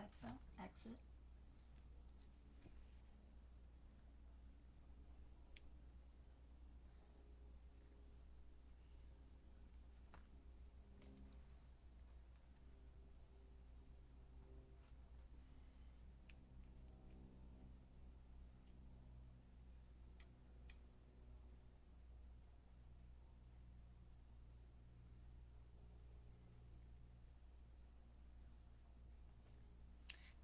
Alexa, exit.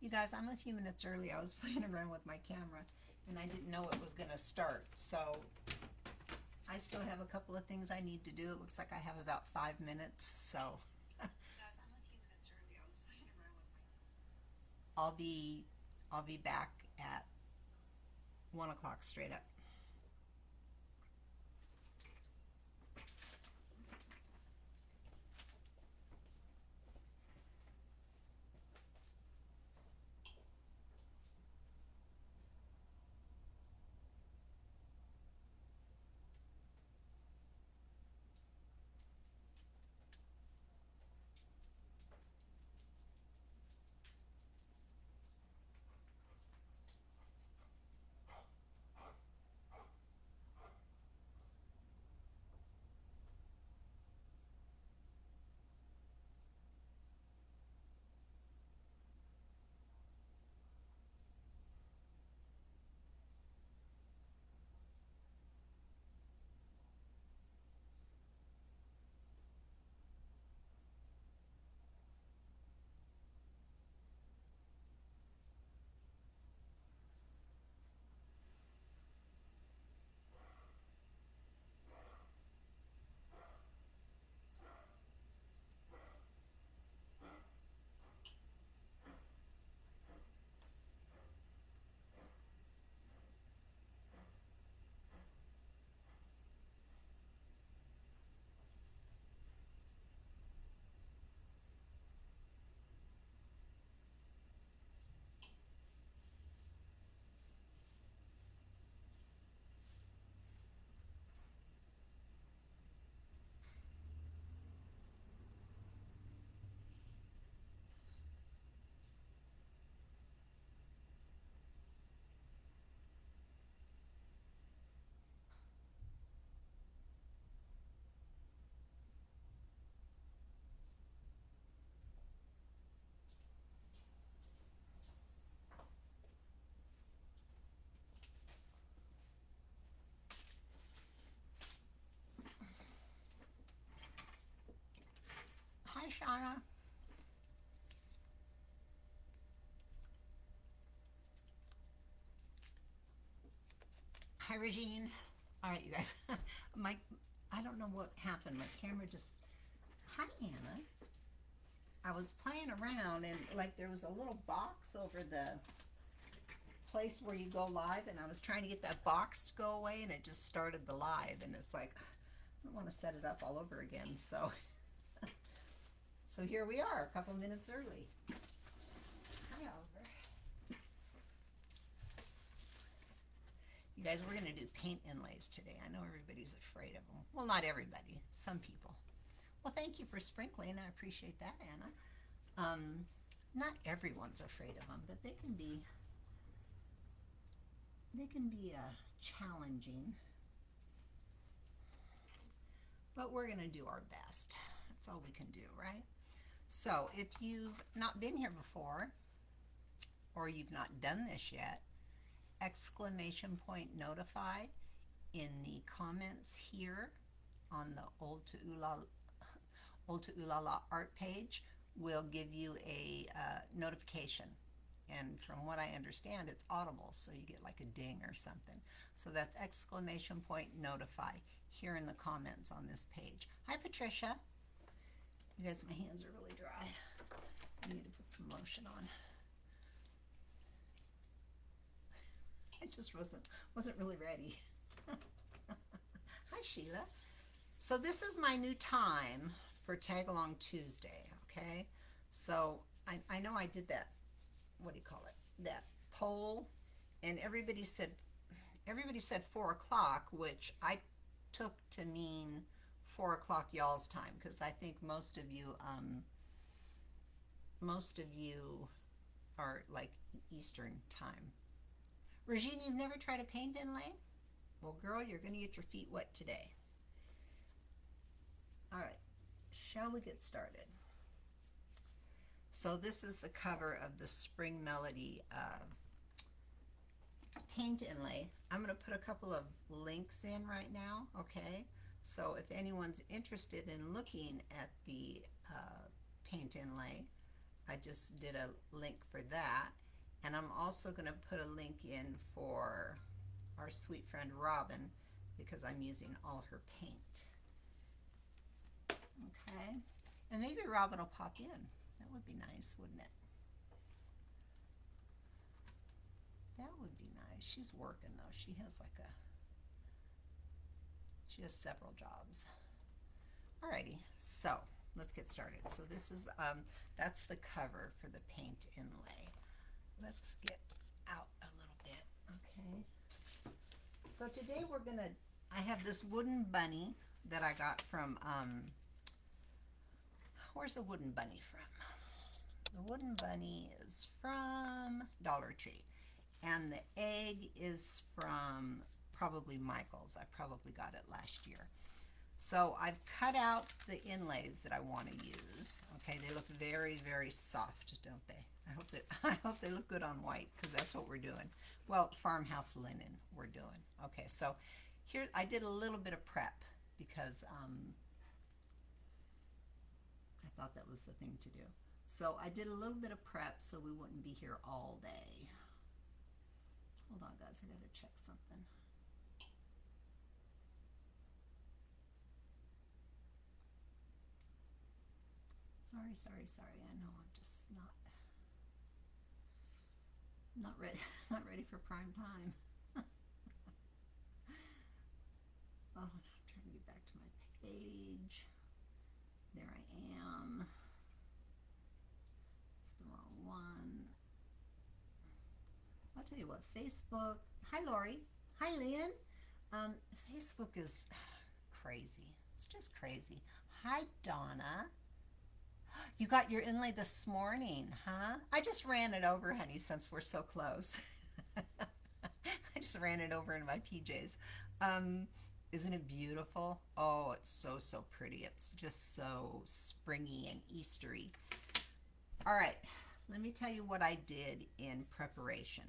You guys, I'm a few minutes early. I was playing around with my camera and I didn't know it was going to start. So I still have a couple of things I need to do. It looks like I have about 5 minutes. So guys, I'm a few minutes early. I was playing around with my I'll be back at 1 o'clock straight up. Hi, Shauna. Hi, Regine. All right, you guys. my, I don't know what happened. My camera just. Hi, Anna. I was playing around and like there was a little box over the place where you go live, and I was trying to get that box to go away, and it just started the live, and it's like I don't want to set it up all over again. So, so here we are, a couple minutes early. Hi, Oliver. You guys, we're gonna do paint inlays today. I know everybody's afraid of them. Well, not everybody. Some people. Well, thank you for sprinkling. I appreciate that, Anna. Not everyone's afraid of them, but they can be challenging. But we're gonna do our best. That's all we can do, right? So if you've not been here before or you've not done this yet, exclamation point notify in the comments here on the Old to Ulala art page will give you a notification. And from what I understand, it's audible, so you get like a ding or something. So that's exclamation point notify here in the comments on this page. Hi, Patricia. You guys, my hands are really dry. I need to put some lotion on. I just wasn't really ready. Hi, Sheila. So this is my new time for Tagalong Tuesday, okay? So I know I did that, what do you call it? That poll, and everybody said 4 o'clock, which I took to mean 4 o'clock y'all's time, because I think most of you or like Eastern time. Regine, you've never tried a paint inlay? Well, girl, you're going to get your feet wet today. All right, shall we get started? So this is the cover of the Spring Melody paint inlay. I'm going to put a couple of links in right now, okay? So if anyone's interested in looking at the paint inlay, I just did a link for that. And I'm also going to put a link in for our sweet friend Robin, because I'm using all her paint. Okay, and maybe Robin will pop in. That would be nice, wouldn't it? That would be nice. She's working though. She has several jobs. Alrighty, so let's get started. So this is that's the cover for the paint inlay. Let's get out a little bit, okay? So today I have this wooden bunny that I got from, where's the wooden bunny from? The wooden bunny is from Dollar Tree. And the egg is from probably Michael's. I probably got it last year. So I've cut out the inlays that I want to use. Okay, they look very, very soft, don't they? I hope they look good on white, because that's what we're doing. Well, farmhouse linen we're doing. Okay, so here I did a little bit of prep because I thought that was the thing to do. So I did a little bit of prep so we wouldn't be here all day. Hold on, guys, I gotta check something. Sorry. I know I'm just not ready, not ready for prime time. Oh, I'm trying to get back to my page. There I am. It's the wrong one. I'll tell you what, Facebook. Hi, Lori. Hi, Lynn. Facebook is crazy. It's just crazy. Hi, Donna. You got your inlay this morning, huh? I just ran it over, honey, since we're so close. I just ran it over in my PJs. Isn't it beautiful? Oh, it's so pretty. It's just so springy and Eastery. All right, let me tell you what I did in preparation.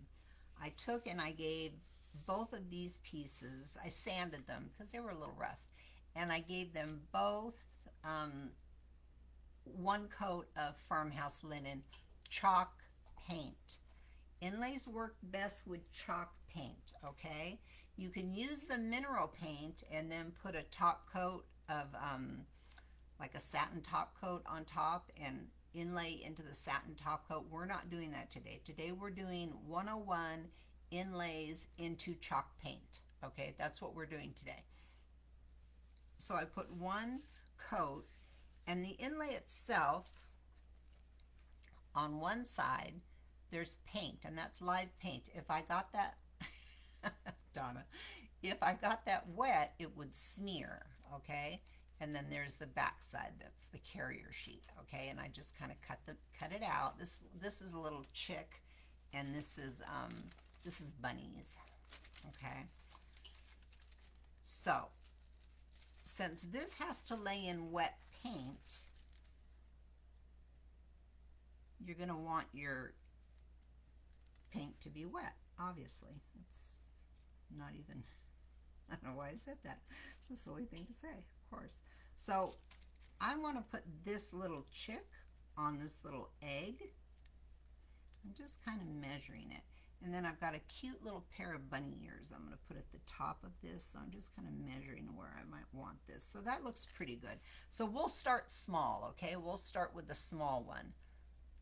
I took and I gave both of these pieces, I sanded them because they were a little rough, and I gave them both one coat of farmhouse linen chalk paint. Inlays work best with chalk paint, okay? You can use the mineral paint and then put a top coat of like a satin top coat on top and inlay into the satin top coat. We're not doing that today. Today we're doing 101 inlays into chalk paint, okay? That's what we're doing today. So I put one coat, and the inlay itself, on one side, there's paint, and that's live paint. If I got that, Donna, if I got that wet, it would smear, okay? And then there's the back side, that's the carrier sheet, okay? And I just kind of cut it out. This is a little chick, and this is bunnies, okay? So, since this has to lay in wet paint, you're going to want your paint to be wet, obviously. It's not even, I don't know why I said that. It's a silly thing to say, of course. So I want to put this little chick on this little egg. I'm just kind of measuring it. And then I've got a cute little pair of bunny ears I'm going to put at the top of this. So I'm just kind of measuring where I might want this. So that looks pretty good. So we'll start small, okay? We'll start with the small one,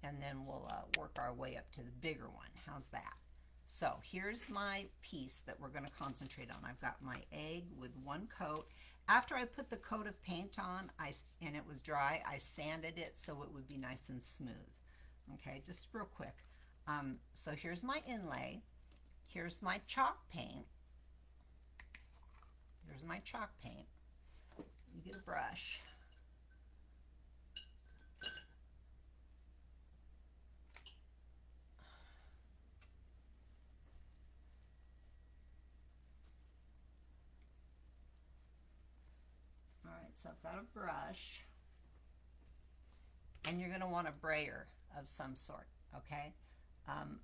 and then we'll work our way up to the bigger one. How's that? So here's my piece that we're going to concentrate on. I've got my egg with one coat. After I put the coat of paint on, and it was dry, I sanded it so it would be nice and smooth. Okay, just real quick. So here's my inlay. Here's my chalk paint. Here's my chalk paint. You get a brush. so I've got a brush, and you're going to want a brayer of some sort, okay?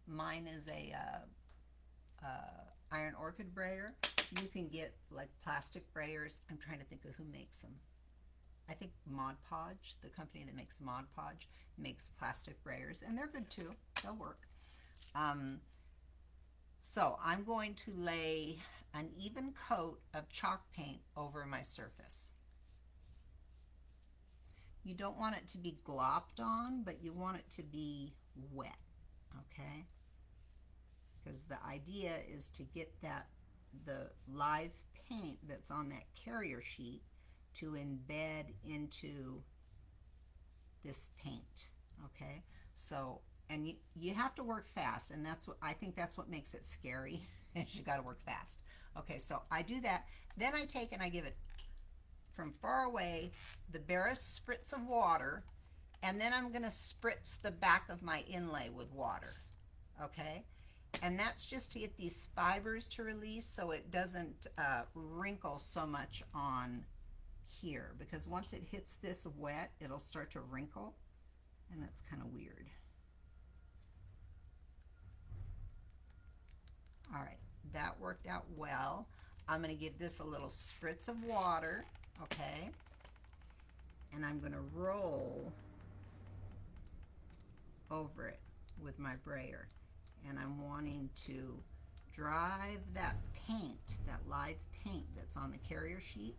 Mine is a iron orchid brayer. You can get like plastic brayers. I'm trying to think of who makes them. I think Mod Podge, the company that makes Mod Podge, makes plastic brayers, and they're good too. They'll work. So I'm going to lay an even coat of chalk paint over my surface. You don't want it to be glopped on, but you want it to be wet, okay? Because the idea is to get the live paint that's on that carrier sheet to embed into this paint, okay? So, and you have to work fast, and I think that's what makes it scary, is you gotta work fast. Okay, so I do that, then I take and I give it from far away the barest spritz of water, and then I'm gonna spritz the back of my inlay with water, okay? And that's just to get these fibers to release so it doesn't wrinkle so much on here, because once it hits this wet, it'll start to wrinkle, and that's kind of weird. All right, that worked out well. I'm going to give this a little spritz of water, okay? And I'm going to roll over it with my brayer. And I'm wanting to drive that paint, that live paint that's on the carrier sheet,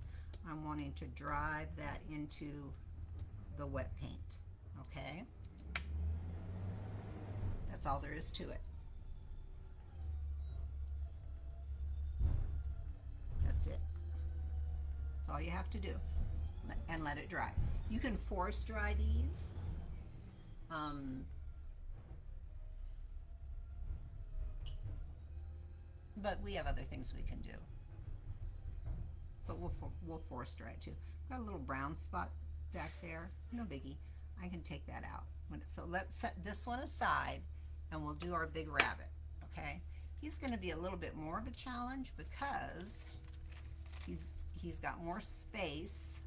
I'm wanting to drive that into the wet paint, okay? That's all there is to it. That's it. That's all you have to do, and let it dry. You can force dry these. But we have other things we can do. But we'll force dry too. Got a little brown spot back there, no biggie. I can take that out. So let's set this one aside, and we'll do our big rabbit, okay? He's gonna be a little bit more of a challenge because he's got more space.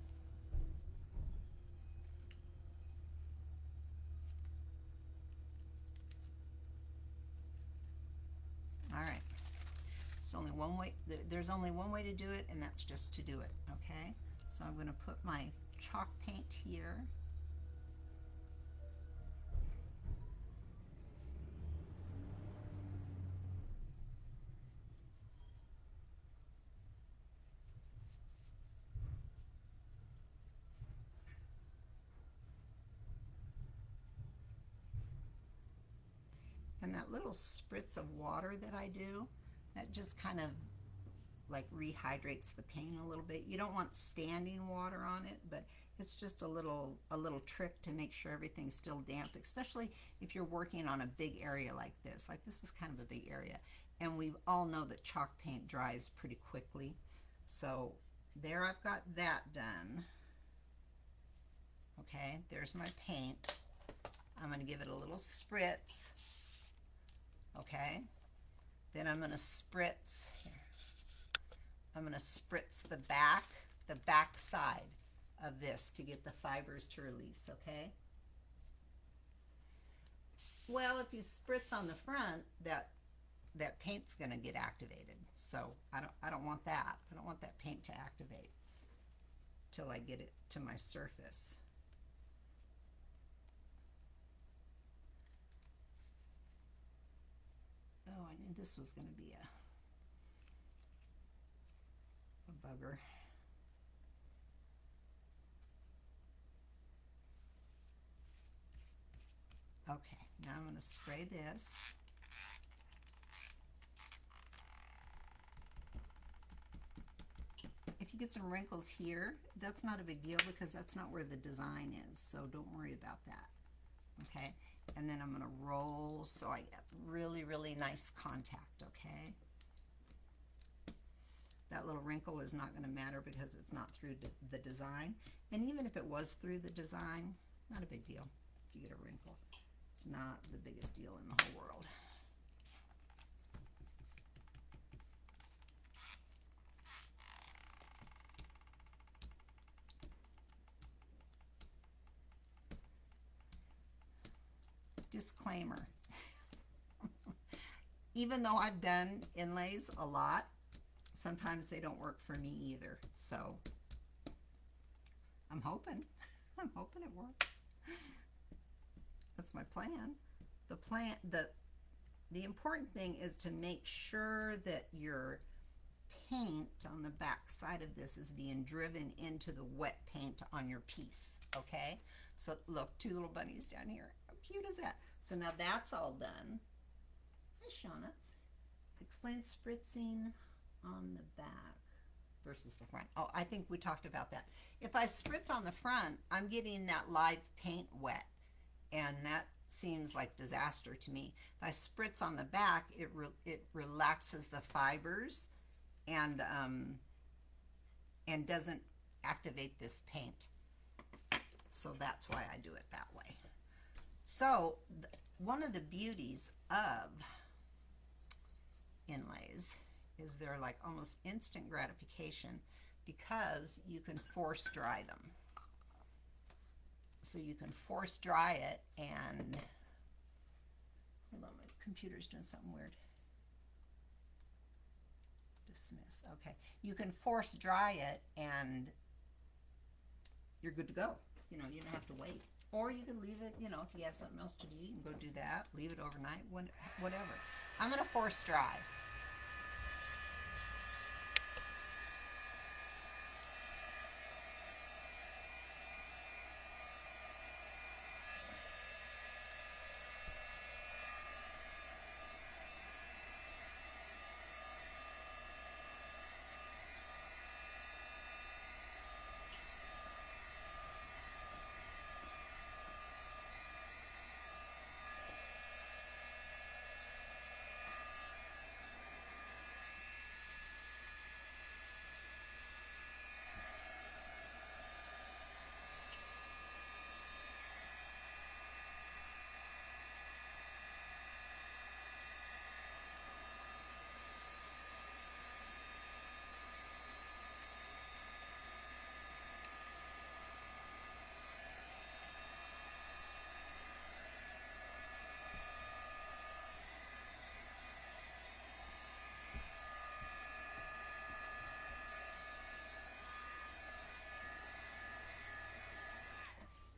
All right. It's only one way. There's only one way to do it, and that's just to do it, okay? So I'm going to put my chalk paint here. And that little spritz of water that I do, that just kind of like rehydrates the paint a little bit. You don't want standing water on it, but it's just a little trick to make sure everything's still damp, especially if you're working on a big area like this. Like this is kind of a big area, and we all know that chalk paint dries pretty quickly. So there, I've got that done. Okay, there's my paint. I'm going to give it a little spritz. Okay, then I'm going to spritz. I'm going to spritz the back side of this to get the fibers to release, okay? Well, if you spritz on the front, that paint's going to get activated. So I don't want that. I don't want that paint to activate till I get it to my surface. Oh, I knew this was going to be a bugger. Okay, now I'm going to spray this. If you get some wrinkles here, that's not a big deal because that's not where the design is, so don't worry about that. Okay, and then I'm going to roll so I get really, really nice contact, okay? That little wrinkle is not going to matter because it's not through the design. And even if it was through the design, not a big deal if you get a wrinkle. It's not the biggest deal in the whole world. disclaimer. Even though I've done inlays a lot, sometimes they don't work for me either. So I'm hoping it works. That's my plan. The important thing is to make sure that your paint on the back side of this is being driven into the wet paint on your piece, okay? So look, two little bunnies down here. How cute is that? So now that's all done. Hi, Shauna. Explain spritzing on the back versus the front. Oh, I think we talked about that. If I spritz on the front, I'm getting that live paint wet, and that seems like disaster to me. If I spritz on the back, it relaxes the fibers and doesn't activate this paint. So that's why I do it that way. So one of the beauties of inlays is they're like almost instant gratification because you can force dry them. So you can force dry it and, hold on, my computer's doing something weird. Dismiss, okay. You can force dry it and you're good to go. You know, you don't have to wait. Or you can leave it, you know, if you have something else to do, you can go do that, leave it overnight, whatever. I'm gonna force dry.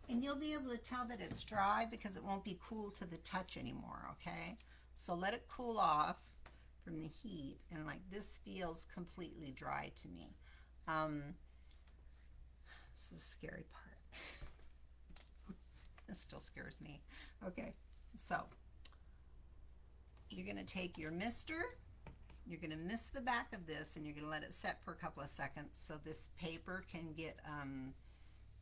And you'll be able to tell that it's dry because it won't be cool to the touch anymore, okay? So let it cool off from the heat, and like this feels completely dry to me. This is the scary part. This still scares me. Okay, so you're gonna take your mister, you're gonna mist the back of this, and you're gonna let it set for a couple of seconds so this paper can get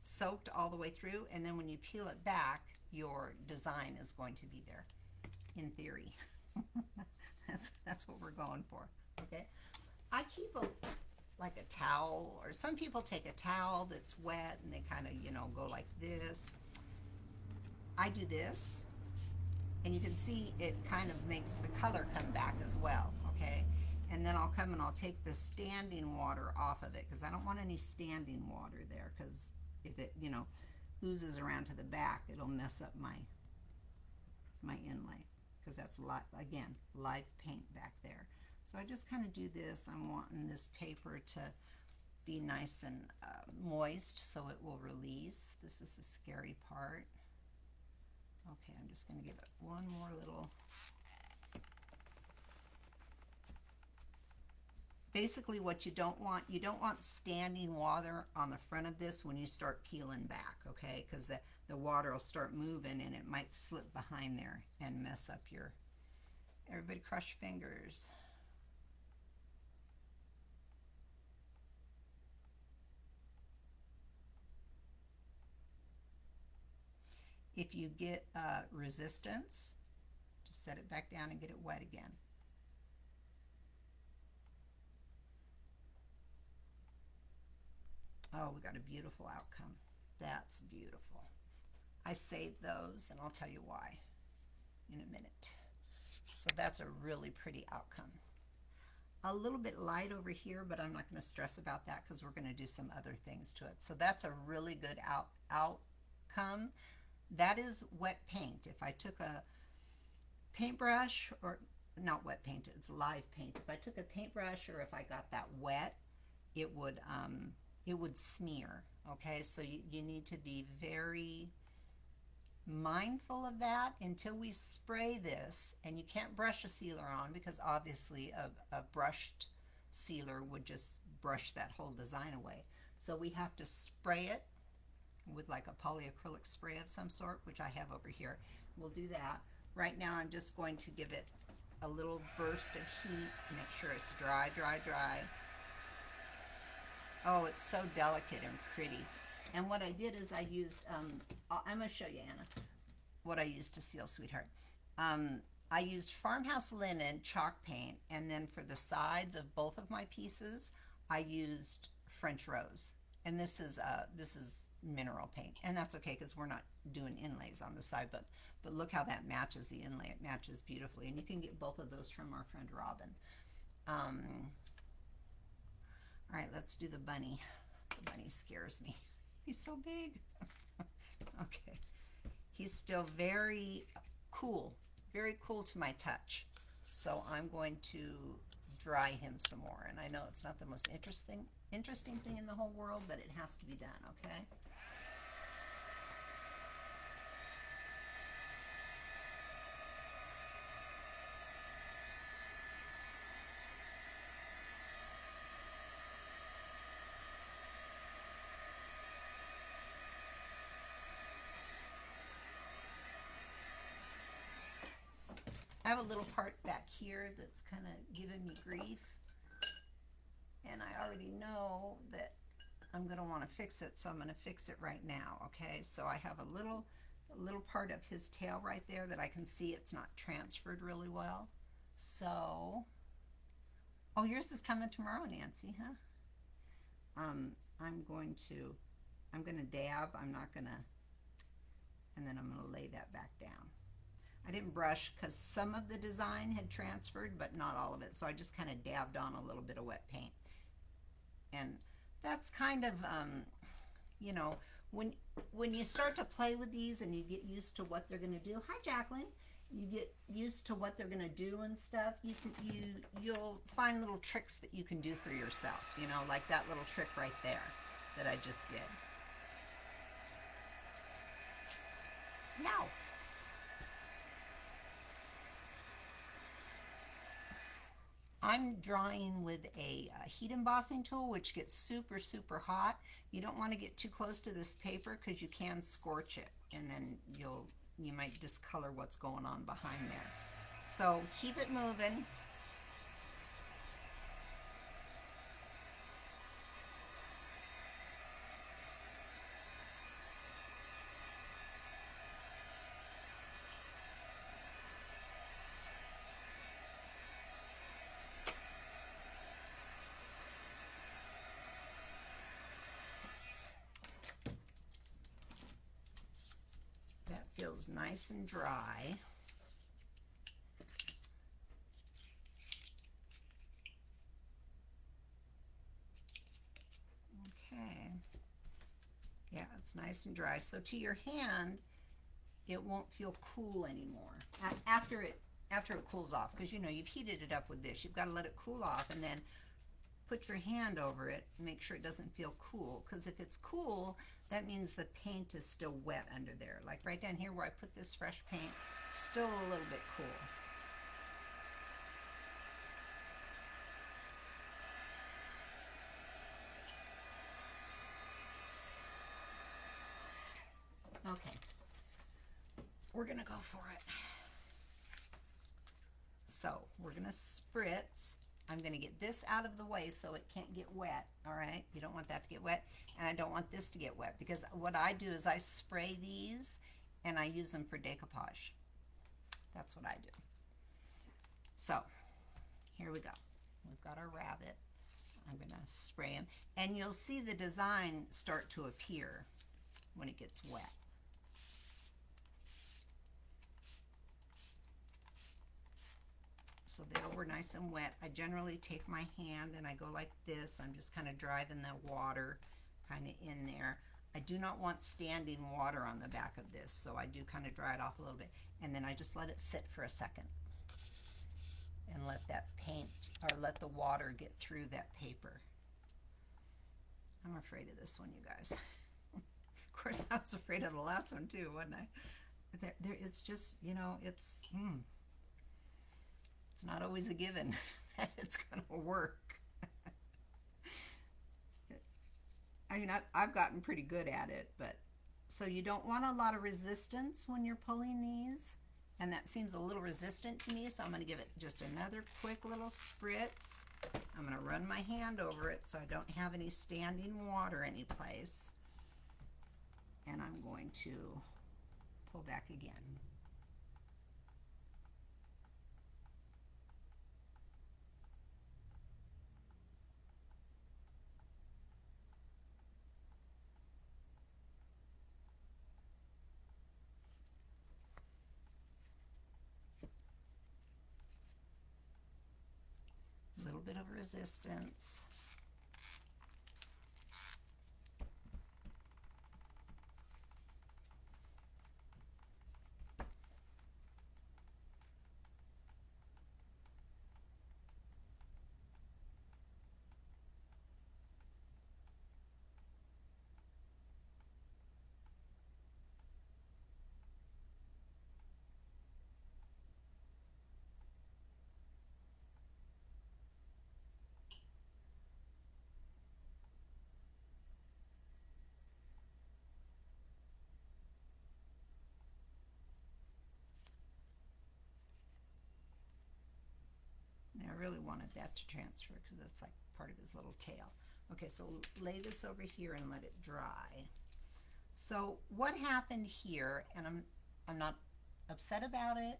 soaked all the way through, and then when you peel it back, your design is going to be there, in theory. That's what we're going for, okay? I keep like a towel, or some people take a towel that's wet and they kind of, you know, go like this. I do this, and you can see it kind of makes the color come back as well, okay? And then I'll come and I'll take the standing water off of it because I don't want any standing water there, because if it, you know, oozes around to the back, it'll mess up my inlay, because that's a lot, again, live paint back there. So I just kind of do this. I'm wanting this paper to be nice and moist so it will release. This is the scary part. Okay, I'm just going to give it one more little. Basically what you don't want standing water on the front of this when you start peeling back, okay? Because the water will start moving and it might slip behind there and mess up your, everybody cross your fingers. If you get resistance, just set it back down and get it wet again. Oh, we got a beautiful outcome. That's beautiful. I saved those, and I'll tell you why in a minute. So that's a really pretty outcome. A little bit light over here, but I'm not going to stress about that because we're going to do some other things to it. So that's a really good outcome. that is wet paint. If I took a paintbrush, or not wet paint, it's live paint. If I took a paintbrush or if I got that wet, it would smear. Okay, so you need to be very mindful of that until we spray this. And you can't brush a sealer on because obviously a brushed sealer would just brush that whole design away. So we have to spray it with like a polyacrylic spray of some sort, which I have over here. We'll do that. Right now I'm just going to give it a little burst of heat, make sure it's dry, dry, dry. Oh, it's so delicate and pretty. And what I did is I used, I'm going to show you, Anna, what I used to seal Sweetheart. I used farmhouse linen chalk paint, and then for the sides of both of my pieces, I used French rose. And this is mineral paint, and that's okay because we're not doing inlays on the side, but look how that matches the inlay. It matches beautifully, and you can get both of those from our friend Robin. All right, let's do the bunny. The bunny scares me. He's so big. Okay. He's still very cool to my touch. So I'm going to dry him some more. And I know it's not the most interesting thing in the whole world, but it has to be done, okay? I have a little part back here that's kind of giving me grief, and I already know that I'm going to want to fix it, so I'm going to fix it right now, okay? So I have a little part of his tail right there that I can see it's not transferred really well. So, oh, yours is coming tomorrow, Nancy, huh? I'm going to dab, I'm not going to, and then I'm going to lay that back down. I didn't brush because some of the design had transferred, but not all of it. So I just kind of dabbed on a little bit of wet paint. And that's kind of, you know, when you start to play with these and you get used to what they're going to do. Hi, Jacqueline. You get used to what they're going to do and stuff. You'll find little tricks that you can do for yourself. You know, like that little trick right there that I just did. Now. I'm drawing with a heat embossing tool, which gets super, super hot. You don't want to get too close to this paper because you can scorch it, and then you might discolor what's going on behind there. So keep it moving. That feels nice and dry. Okay. Yeah, it's nice and dry. So to your hand, it won't feel cool anymore after it cools off, because you know you've heated it up with this. You've got to let it cool off and then put your hand over it, make sure it doesn't feel cool, because if it's cool, that means the paint is still wet under there. Like right down here where I put this fresh paint, still a little bit cool. Okay, we're gonna go for it. So we're gonna spritz. I'm going to get this out of the way so it can't get wet, all right? You don't want that to get wet, and I don't want this to get wet, because what I do is I spray these and I use them for decoupage. That's what I do. So here we go. We've got our rabbit. I'm going to spray him, and you'll see the design start to appear when it gets wet. So there, we're nice and wet. I generally take my hand and I go like this. I'm just kind of driving the water kind of in there. I do not want standing water on the back of this, so I do kind of dry it off a little bit. And then I just let it sit for a second and let that paint, or let the water get through that paper. I'm afraid of this one, you guys. Of course, I was afraid of the last one too, wasn't I? It's just, it's not always a given that it's going to work. I mean, I've gotten pretty good at it, but so you don't want a lot of resistance when you're pulling these, and that seems a little resistant to me, so I'm going to give it just another quick little spritz. I'm going to run my hand over it so I don't have any standing water anyplace, and I'm going to pull back again. A little bit of resistance. I really wanted that to transfer because that's like part of his little tail. Okay, so lay this over here and let it dry. So what happened here, and I'm not upset about it.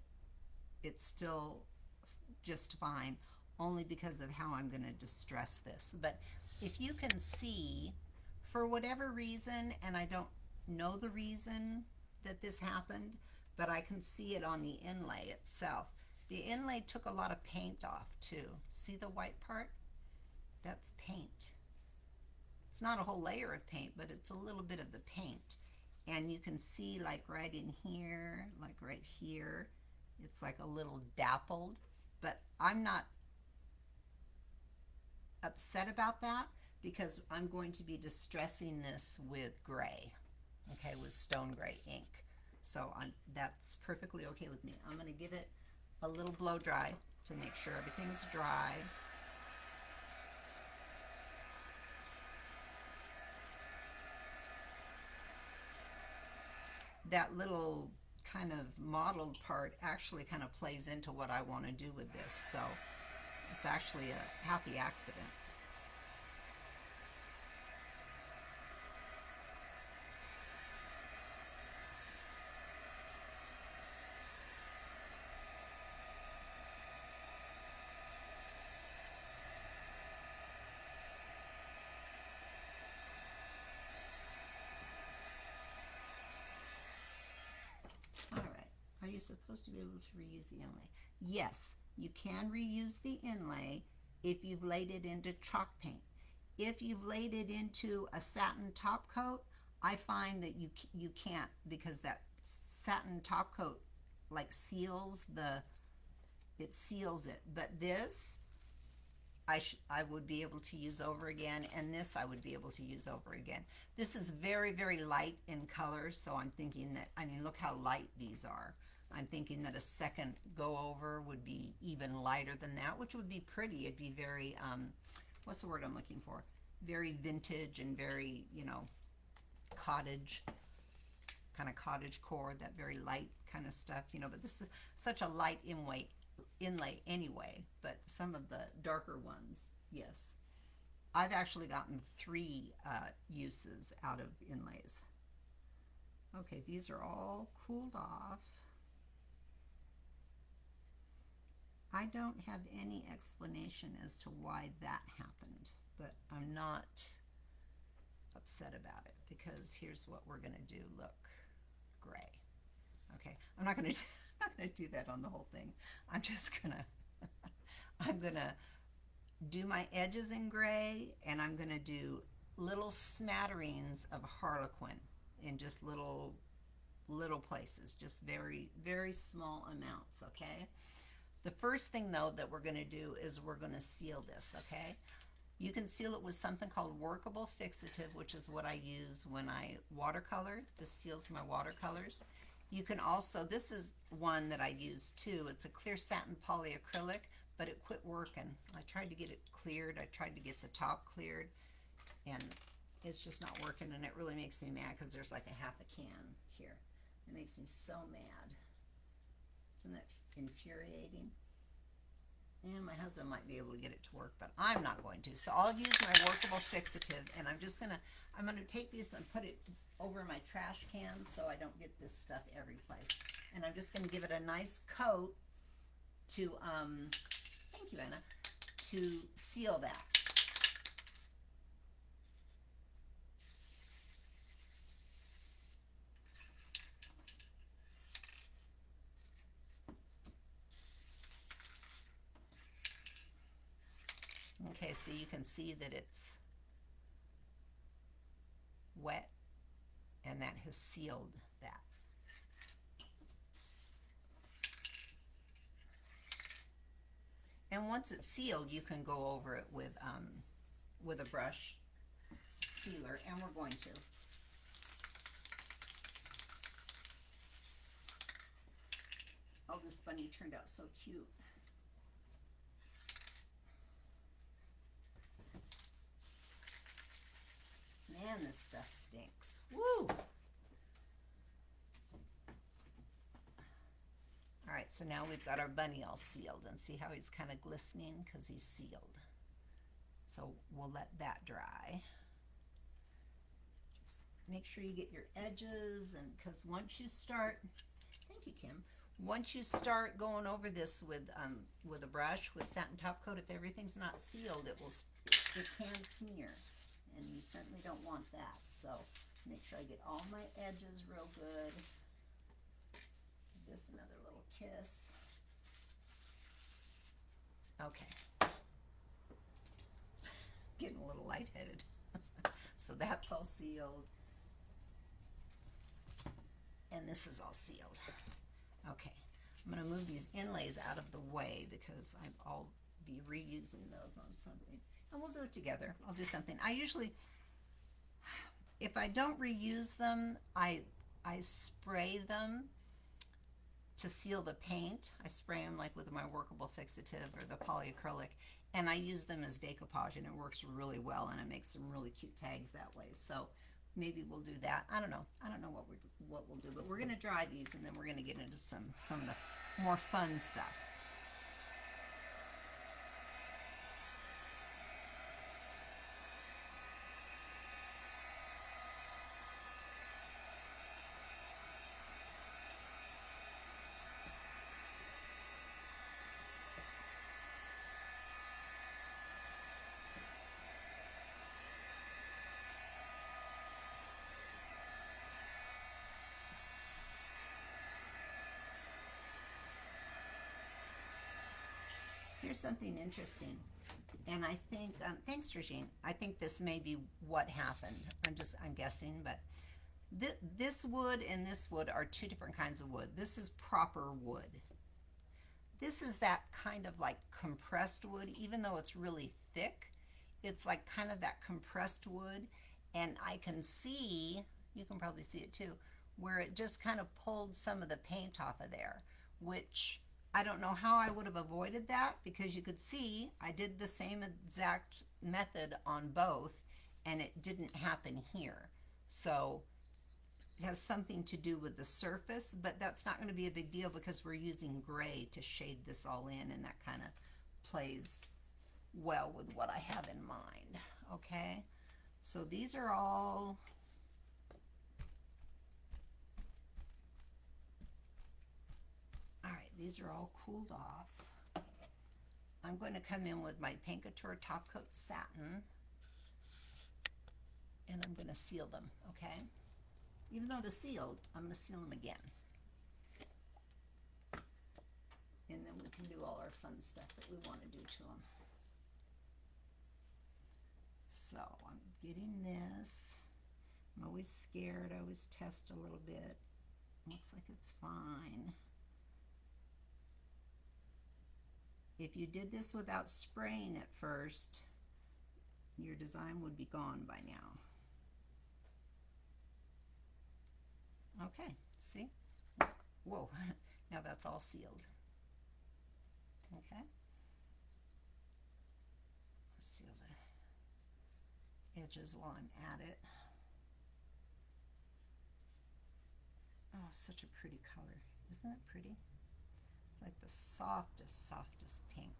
It's still just fine, only because of how I'm going to distress this. But if you can see, for whatever reason, and I don't know the reason that this happened, but I can see it on the inlay itself. The inlay took a lot of paint off too. See the white part? That's paint. It's not a whole layer of paint, but it's a little bit of the paint. And you can see like right in here, like right here, it's like a little dappled, but I'm not upset about that because I'm going to be distressing this with gray, okay, with stone gray ink. So that's perfectly okay with me. I'm going to give it a little blow dry to make sure everything's dry. That little kind of mottled part actually kind of plays into what I want to do with this, so it's actually a happy accident. All right, are you supposed to be able to reuse the inlay? Yes, you can reuse the inlay if you've laid it into chalk paint. If you've laid it into a satin top coat, I find that you can't, because that satin top coat like seals it. But this I would be able to use over again, and this I would be able to use over again. This is very, very light in color, so I'm thinking that, I mean, look how light these are. I'm thinking that a second go over would be even lighter than that, which would be pretty. It'd be very, what's the word I'm looking for? Very vintage and very, cottage, kind of cottage core, that very light kind of stuff, but this is such a light inlay anyway, but some of the darker ones, yes. I've actually gotten 3 uses out of inlays. Okay, these are all cooled off. I don't have any explanation as to why that happened, but I'm not upset about it because here's what we're going to do. Look, gray. Okay, I'm not going to do that on the whole thing. I'm just going to I'm going to do my edges in gray, and I'm going to do little smatterings of harlequin in just little places, just very, very small amounts, okay? The first thing though that we're gonna do is we're gonna seal this, okay? You can seal it with something called workable fixative, which is what I use when I watercolor. This seals my watercolors. You can also, this is one that I use too. It's a clear satin polyacrylic, but it quit working. I tried to get it cleared. I tried to get the top cleared, and it's just not working, and it really makes me mad because there's like a half a can here. It makes me so mad. Isn't that infuriating? And my husband might be able to get it to work, but I'm not going to. So I'll use my workable fixative, and I'm gonna take these and put it over my trash can so I don't get this stuff every place. And I'm just gonna give it a nice coat to, thank you, Anna, to seal that. Okay, so you can see that it's wet, and that has sealed that. And once it's sealed, you can go over it with a brush sealer, and we're going to. Oh, this bunny turned out so cute. Man, this stuff stinks. Woo! All right, so now we've got our bunny all sealed, and see how he's kind of glistening because he's sealed. So we'll let that dry. Just make sure you get your edges, and because once you start, thank you, Kim. Once you start going over this with a brush with satin top coat, if everything's not sealed, it can smear, and you certainly don't want that. So make sure I get all my edges real good. Give this another little kiss. Okay. Getting a little lightheaded. So that's all sealed. And this is all sealed. Okay. I'm going to move these inlays out of the way because I'll be reusing those on something. And we'll do it together. I'll do something. I usually, if I don't reuse them, I spray them to seal the paint. I spray them like with my workable fixative or the polyacrylic, and I use them as decoupage, and it works really well, and it makes some really cute tags that way. So maybe we'll do that. I don't know what we'll do, but we're going to dry these, and then we're going to get into some of the more fun stuff. Here's something interesting, and I think, thanks Regine, I think this may be what happened. I'm guessing, but this wood and this wood are two different kinds of wood. This is proper wood. This is that kind of like compressed wood, even though it's really thick. It's like kind of that compressed wood, and I can see, you can probably see it too, where it just kind of pulled some of the paint off of there, which I don't know how I would have avoided that, because you could see I did the same exact method on both, and it didn't happen here. So it has something to do with the surface, but that's not going to be a big deal because we're using gray to shade this all in, and that kind of plays well with what I have in mind. Okay, so these are all these are all cooled off. I'm going to come in with my Paint Couture Top Coat Satin, and I'm going to seal them, okay? Even though they're sealed, I'm going to seal them again. And then we can do all our fun stuff that we want to do to them. So I'm getting this. I'm always scared. I always test a little bit. Looks like it's fine. If you did this without spraying at first, your design would be gone by now. Okay, see? Whoa, now that's all sealed. Okay. Seal the edges while I'm at it. Oh, such a pretty color. Isn't it pretty? It's like the softest, softest pink.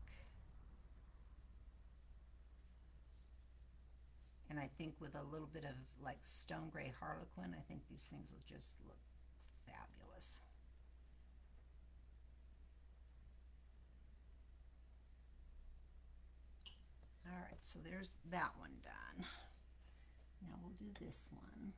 And I think with a little bit of like stone gray harlequin, I think these things will just look fabulous. All right, so there's that one done. Now we'll do this one.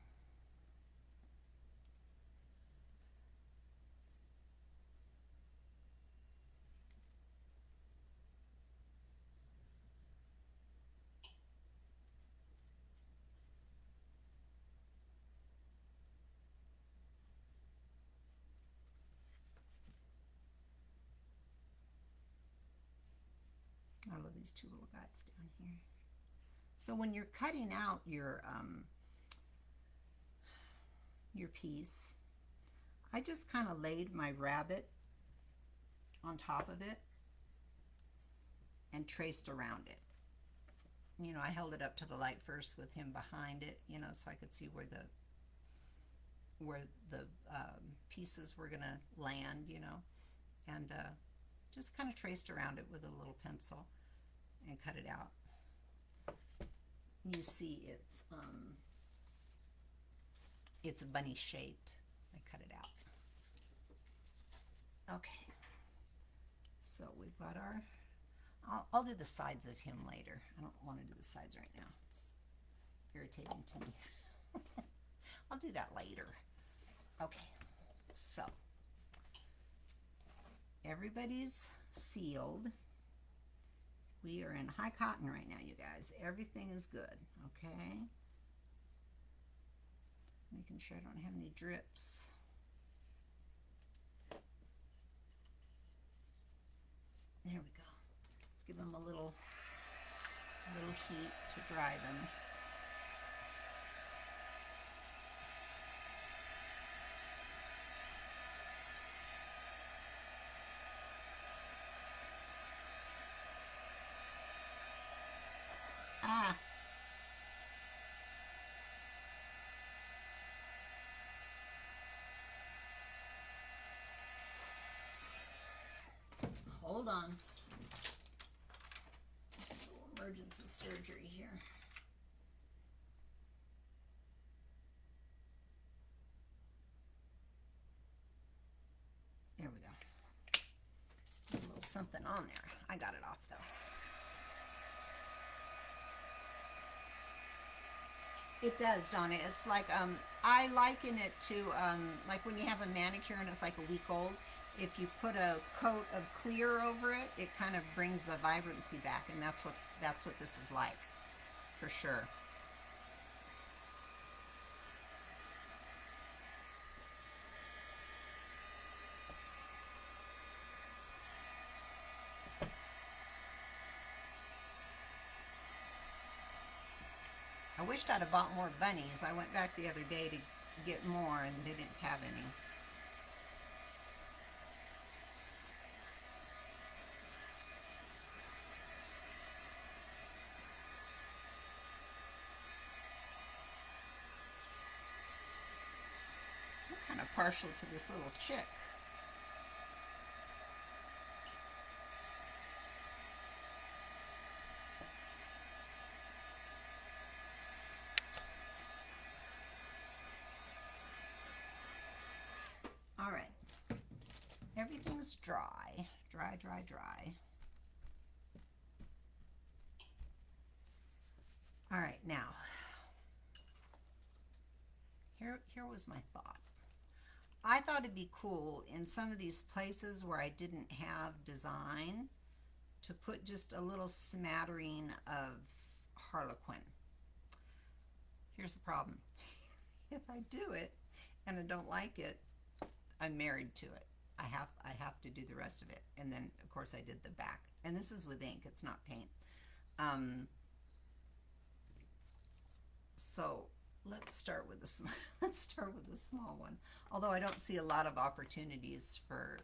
I love these two little guys down here. So when you're cutting out your piece, I just kind of laid my rabbit on top of it and traced around it. You know, I held it up to the light first with him behind it, you know, so I could see where the pieces were gonna land, you know, and just kind of traced around it with a little pencil and cut it out. You see it's bunny shaped. I cut it out. Okay, so we've got our, I'll do the sides of him later. I don't want to do the sides right now. It's irritating to me. I'll do that later. Okay, so everybody's sealed. We are in high cotton right now, you guys. Everything is good, okay? Making sure I don't have any drips. There we go. Let's give them a little heat to dry them. Ah. Hold on. Emergency surgery here. There we go. A little something on there. I got it off though. It does, Donna. It's like, I liken it to, like when you have a manicure and it's like a week old. If you put a coat of clear over it, it kind of brings the vibrancy back, and that's what this is like, for sure. I wished I'd have bought more bunnies. I went back the other day to get more, and they didn't have any. I'm kind of partial to this little chick. All right. Everything's dry. Dry, dry, dry. All right, now, here was my thought. I thought it'd be cool in some of these places where I didn't have design to put just a little smattering of harlequin. Here's the problem. If I do it and I don't like it, I'm married to it. I have to do the rest of it. And then of course I did the back. And this is with ink, it's not paint. So let's start with the let's start with the small one. Although I don't see a lot of opportunities for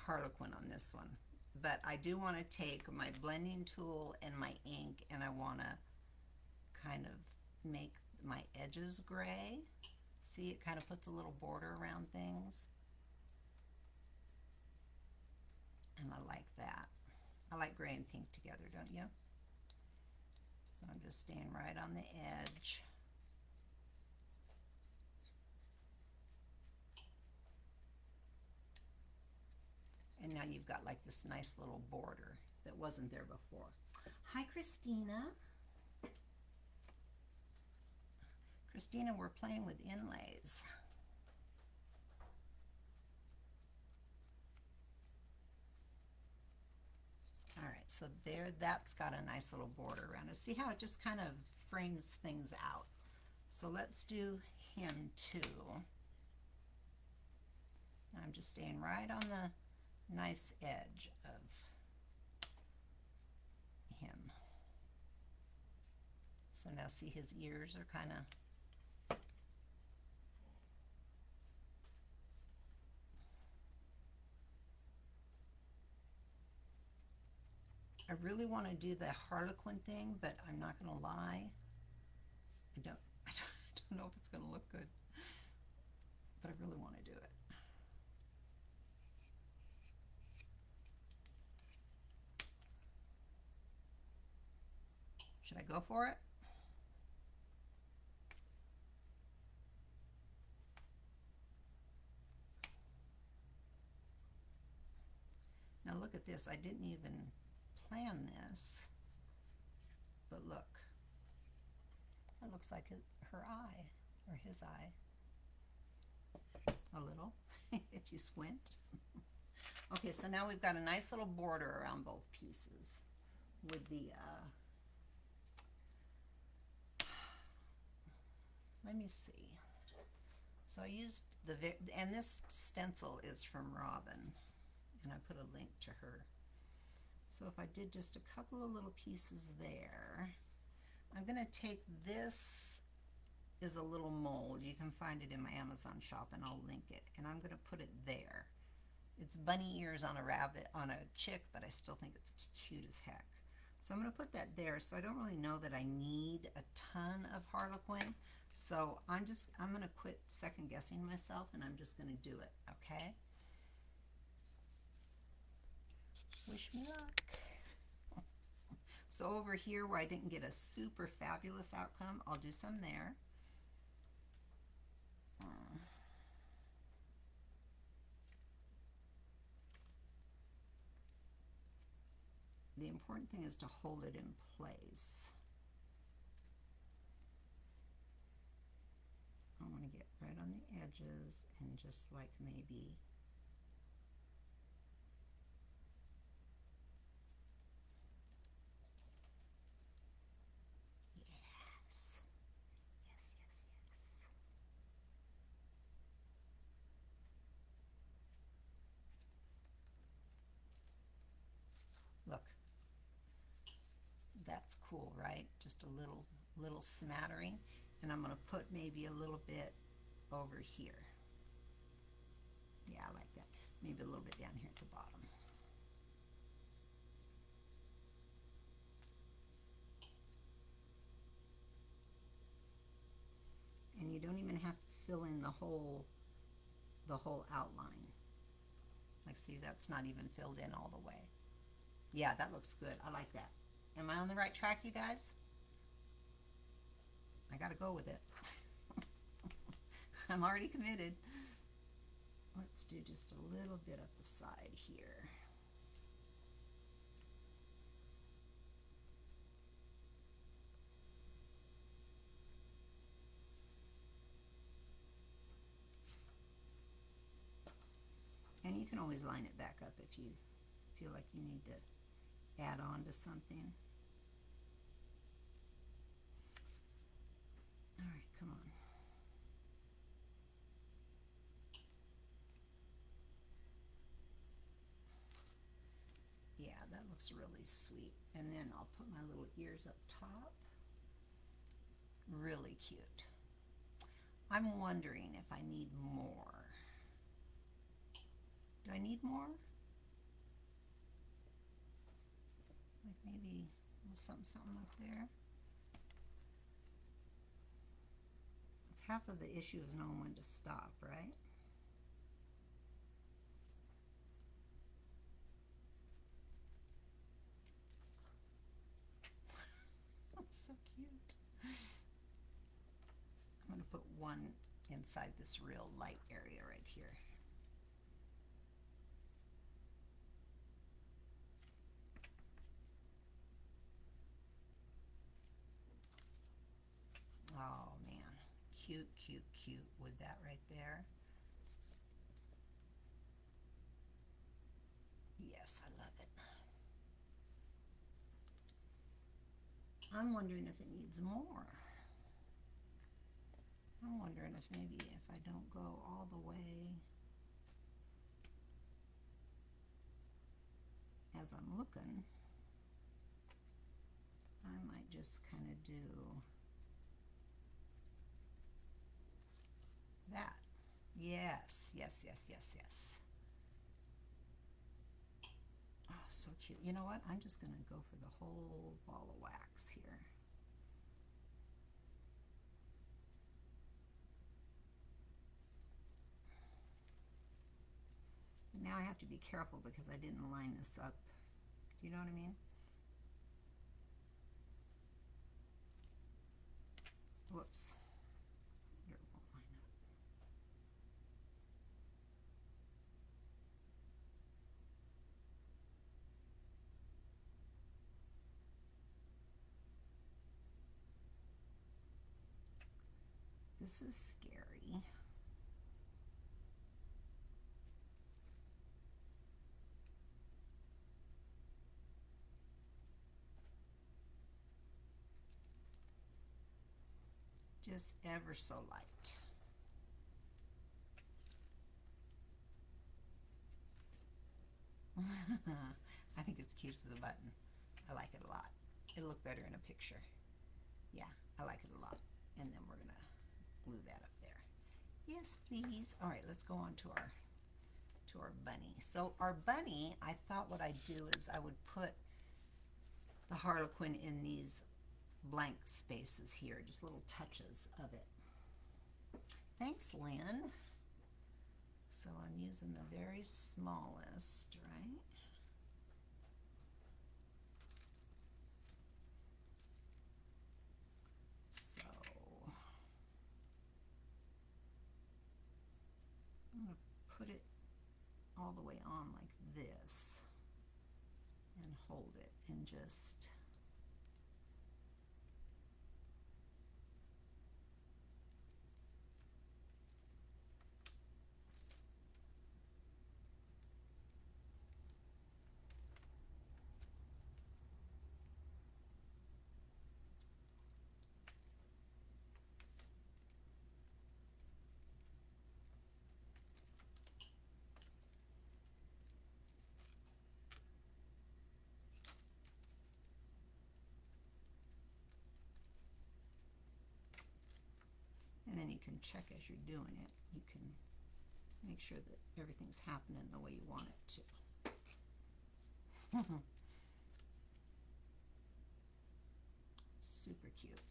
Harlequin on this one. But I do want to take my blending tool and my ink, and I want to kind of make my edges gray. See, it kind of puts a little border around things. And I like that. I like gray and pink together, don't you? So I'm just staying right on the edge. And now you've got like this nice little border that wasn't there before. Hi, Christina. Christina, we're playing with inlays. All right, so there, that's got a nice little border around it. See how it just kind of frames things out. So let's do him too. I'm just staying right on the nice edge of him. So now see, his ears are kind of, I really want to do the Harlequin thing, but I'm not going to lie, I don't know if it's going to look good, but I really want to do it. Should I go for it? Now look at this. I didn't even plan this, but look. It looks like her eye, or his eye. A little, if you squint. Okay, so now we've got a nice little border around both pieces with the, let me see. So I used and this stencil is from Robin, and I put a link to her. So if I did just a couple of little pieces there, I'm going to take this, is a little mold. You can find it in my Amazon shop, and I'll link it. And I'm going to put it there. It's bunny ears on a rabbit, on a chick, but I still think it's cute as heck. So I'm going to put that there. So I don't really know that I need a ton of Harlequin. So I'm going to quit second guessing myself, and I'm just going to do it, okay? Wish me luck. So over here where I didn't get a super fabulous outcome, I'll do some there. The important thing is to hold it in place. I want to get right on the edges and just like maybe yes. Yes, yes, yes. Look. That's cool, right? Just a little smattering. And I'm going to put maybe a little bit over here. Yeah, I like that. Maybe a little bit down here at the bottom. And you don't even have to fill in the whole outline. Like, see, that's not even filled in all the way. Yeah, that looks good. I like that. Am I on the right track, you guys? I gotta go with it. I'm already committed. Let's do just a little bit up the side here. And you can always line it back up if you feel like you need to add on to something. looks really sweet. And then I'll put my little ears up top. Really cute. I'm wondering if I need more. Do I need more? Like maybe something up there. It's half of the issue is knowing when to stop, right? That's so cute. I'm going to put one inside this real light area right here. Oh man, cute, cute, cute with that right there. Yes, I love it. I'm wondering if it needs more. I'm wondering if maybe if I don't go all the way as I'm looking, I might just kind of do that. Yes, yes, yes, yes, yes. Oh, so cute. You know what? I'm just going to go for the whole ball of wax here. And now I have to be careful because I didn't line this up. Do you know what I mean? Whoops. It won't line up. This is scary. Just ever so light. I think it's cute as a button. I like it a lot. It'll look better in a picture. Yeah, I like it a lot. And then we're gonna glue that up there. Yes, please. All right, let's go on to our bunny. So our bunny, I thought what I'd do is I would put the Harlequin in these blank spaces here, just little touches of it. Thanks, Lynn. So I'm using the very smallest, right? So I'm going to put it all the way on like this and hold it and just and then you can check as you're doing it. You can make sure that everything's happening the way you want it to. Super cute.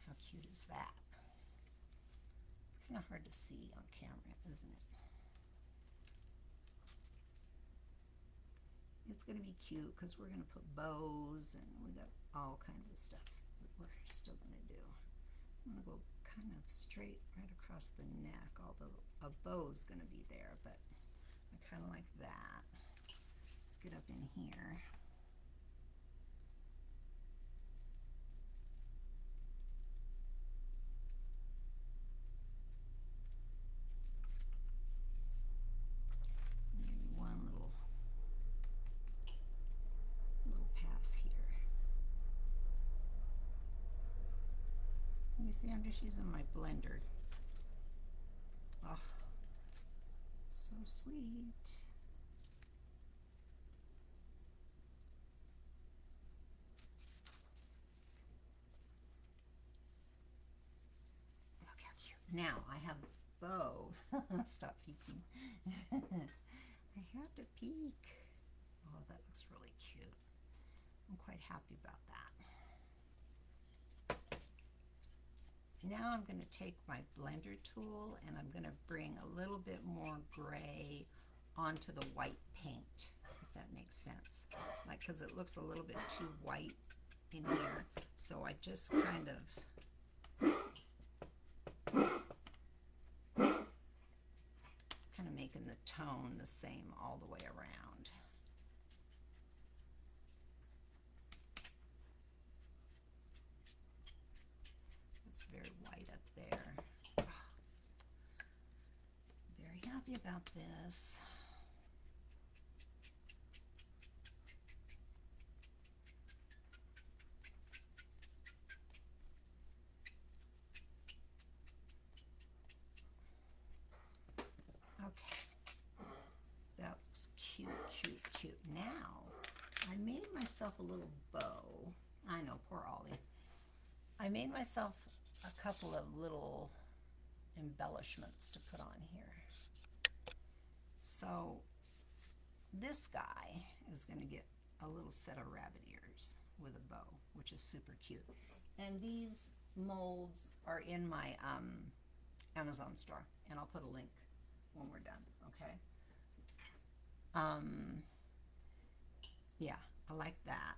How cute is that? It's kind of hard to see on camera, isn't it? It's going to be cute because we're going to put bows and we got all kinds of stuff that we're still going to do. I'm going to go kind of straight right across the neck, although a bow's going to be there, but I kind of like that. Let's get up in here. me see, I'm just using my blender. Oh, so sweet. Look how cute. Now I have bow. Stop peeking. I have to peek. Oh, that looks really cute. I'm quite happy about that. Now I'm going to take my blender tool and I'm going to bring a little bit more gray onto the white paint, if that makes sense. Like, because it looks a little bit too white in here. So I just kind of making the tone the same all the way around. It's very white up there. Very happy about this. Cute. Now, I made myself a little bow. I know, poor Ollie. I made myself a couple of little embellishments to put on here. So, this guy is going to get a little set of rabbit ears with a bow, which is super cute. And these molds are in my Amazon store, and I'll put a link when we're done, okay? Yeah, I like that.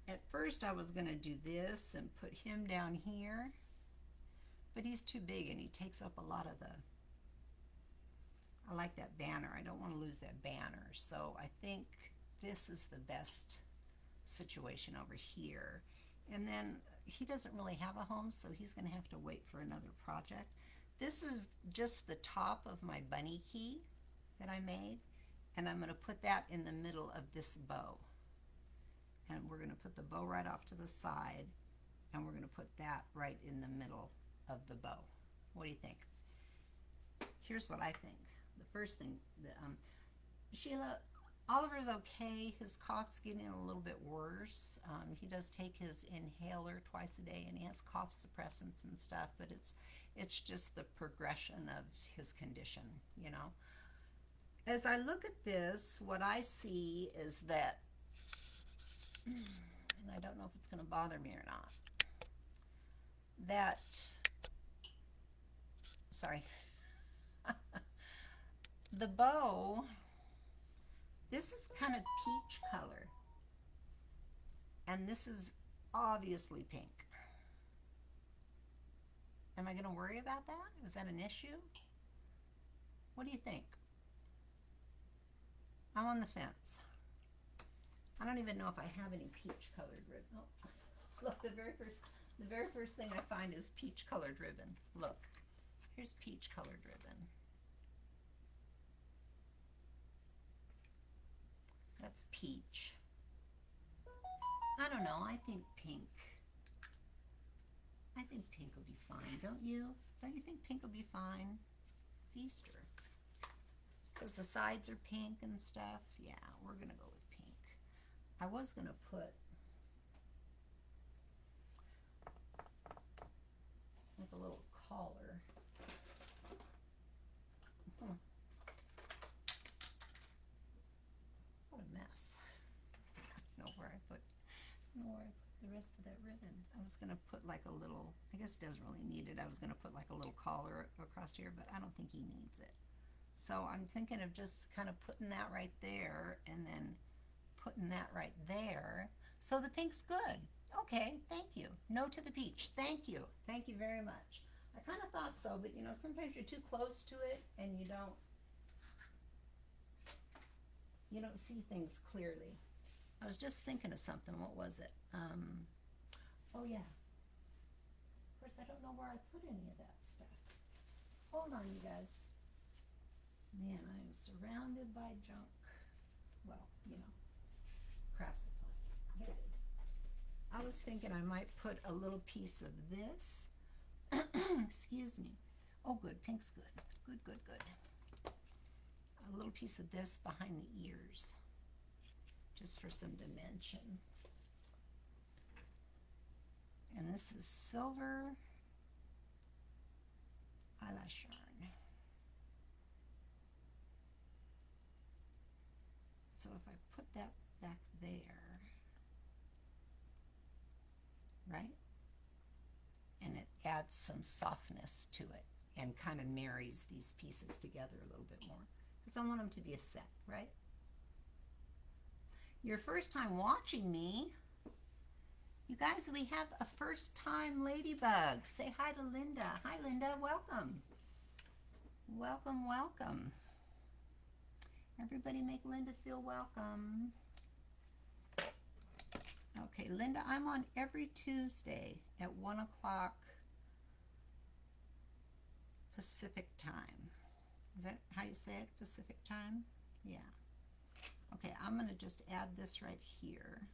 At first I was going to do this and put him down here, but he's too big and he takes up a lot of the, I like that banner. I don't want to lose that banner. So I think this is the best situation over here. And then he doesn't really have a home, so he's going to have to wait for another project. This is just the top of my bunny key that I made, and I'm going to put that in the middle of this bow. And we're going to put the bow right off to the side, and we're going to put that right in the middle of the bow. What do you think? Here's what I think. The first thing, Sheila, Oliver's okay. His cough's getting a little bit worse. He does take his inhaler twice a day, and he has cough suppressants and stuff, but it's just the progression of his condition, you know. As I look at this, what I see is that, and I don't know if it's going to bother me or not, that, sorry, the bow, this is kind of peach color, and this is obviously pink. Am I going to worry about that? Is that an issue? What do you think? I'm on the fence. I don't even know if I have any peach colored ribbon. Oh, look, the very first thing I find is peach colored ribbon. Look, here's peach colored ribbon. That's peach. I don't know, I think pink. I think pink will be fine, don't you? Don't you think pink will be fine? It's Easter. Because the sides are pink and stuff. Yeah, we're going to go with pink. I was going to put like a little collar. What a mess. I don't know where I put the rest of that ribbon. I was going to put like a little, I guess it doesn't really need it. I was going to put like a little collar across here, but I don't think he needs it. So I'm thinking of just kind of putting that right there and then putting that right there. So the pink's good. Okay, thank you. No to the peach. Thank you. Thank you very much. I kind of thought so, but you know, sometimes you're too close to it and you don't see things clearly. I was just thinking of something. What was it? Oh yeah. Of course, I don't know where I put any of that stuff. Hold on, you guys. Man, I am surrounded by junk. Well, you know, craft supplies. Here it is. I was thinking I might put a little piece of this. Excuse me. Oh, good. Pink's good. Good, good, good. A little piece of this behind the ears, just for some dimension. And this is silver eyelash yarn. So if I put that back there, right? And it adds some softness to it and kind of marries these pieces together a little bit more, because I want them to be a set, right? Your first time watching me, you guys, we have a first time ladybug. Say hi to Linda. Hi Linda, welcome. Welcome, welcome. Everybody make Linda feel welcome. Okay, Linda, I'm on every Tuesday at 1 o'clock Pacific time. Is that how you say it, Pacific time? Yeah. Okay, I'm gonna just add this right here.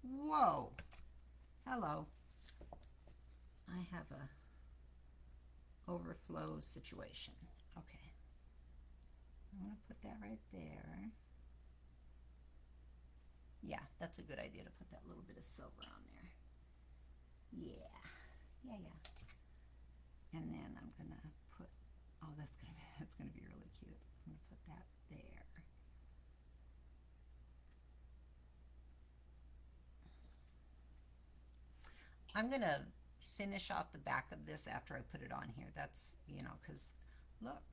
Whoa, hello. I have a overflow situation. Okay, I'm gonna put that right there. Yeah, that's a good idea to put that little bit of silver on there. Yeah, yeah, yeah. And then I'm gonna put, oh, that's gonna be really cute. I'm gonna put that there. I'm gonna finish off the back of this after I put it on here. That's, you know, because look,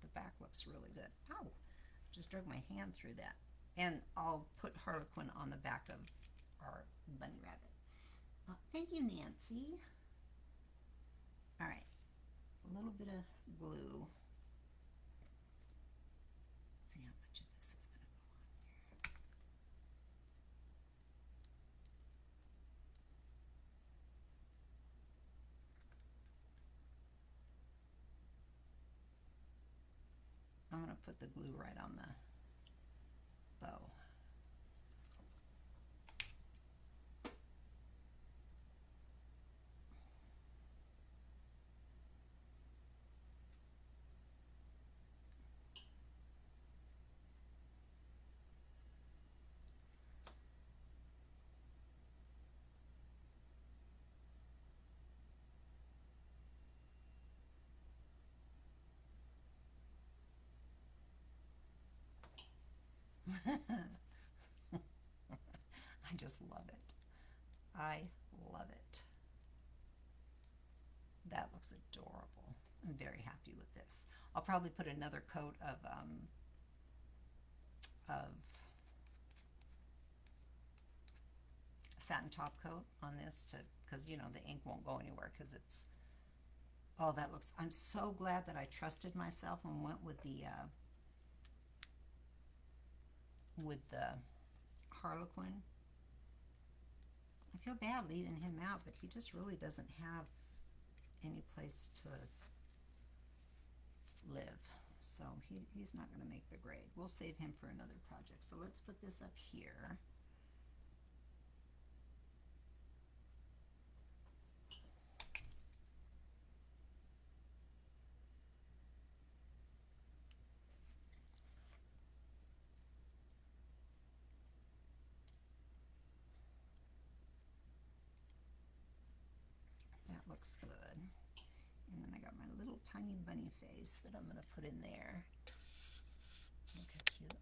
the back looks really good. Ow, just drug my hand through that. And I'll put Harlequin on the back of our bunny rabbit. Thank you, Nancy. All right, a little bit of glue. Let's see how much of this is going to go on here. I'm going to put the glue right on the bow. I just love it. I love it. That looks adorable. I'm very happy with this. I'll probably put another coat of satin top coat on this because you know the ink won't go anywhere because it's, oh, that looks, I'm so glad that I trusted myself and went with the Harlequin. I feel bad leaving him out, but he just really doesn't have any place to live. So he's not going to make the grade. We'll save him for another project. So let's put this up here. That looks good. And then I got my little tiny bunny face that I'm going to put in there. Look how cute.